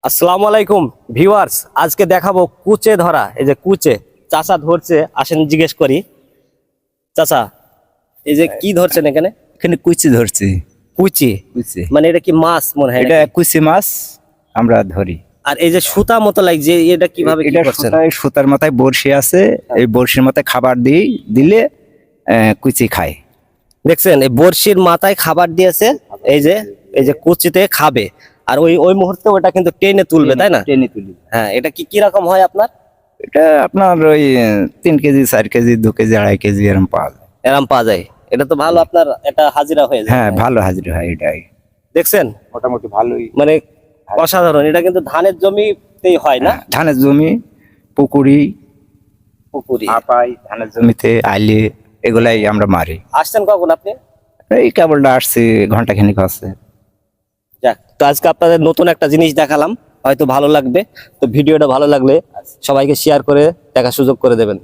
আসসালামু আলাইকুম ভিউয়ার্স, আজকে দেখাবো কুচে ধরা। এই যে কুচে চাচা ধরছে, আসেন জিজ্ঞেস করি। চাচা, এই যে কি ধরছেন এখানে? এখানে কুচি ধরছি। কুচি কুচি মানে এটা কি মাছ মনে হয় এটা নাকি? কুচি মাছ আমরা ধরি। আর এই যে সুতা মতো লাগছে, এটা কিভাবে কি এটা করছেন? সুতার মাথায় বড়শি আছে, এই বড়শির মাথায় খাবার দিলে কুচি খায়। দেখছেন এই বড়শির মাথায় খাবার দিয়েছে, এই যে কুচিতে খাবে। আর ওই ওই মুহূর্তে ওটা কিন্তু টেনে তুলবে, তাই না? টেনে তুলি। হ্যাঁ, এটা কি কিরকম হয় আপনার? এটা আপনার ওই 3 কেজি 4 কেজি 2 কেজি 2.5 কেজি এরকম পাওয়া যায়। এরম পাওয়া যায়? এটা তো ভালো, আপনার এটা হাজিরা হয়ে যায়। হ্যাঁ, ভালো হাজির হয় এটাই। দেখছেন মোটামুটি ভালোই। মানে অসাধারণ। এটা কিন্তু ধানের জমিতেই হয় না? ধানের জমি, পুকুরি, পুকুরি। আপাই, ধানের জমিতে আইলে এগুলাই আমরা মারি। আসছেন কখন আপনি? এই কেবলটা আসছি, ঘন্টা খানিক আছে। যাক, তো আজকে আপনাদের নতুন একটা জিনিস দেখালাম, হয়তো ভালো লাগবে। তো ভিডিওটা ভালো লাগলে সবাইকে শেয়ার করে দেখার সুযোগ করে দেবেন।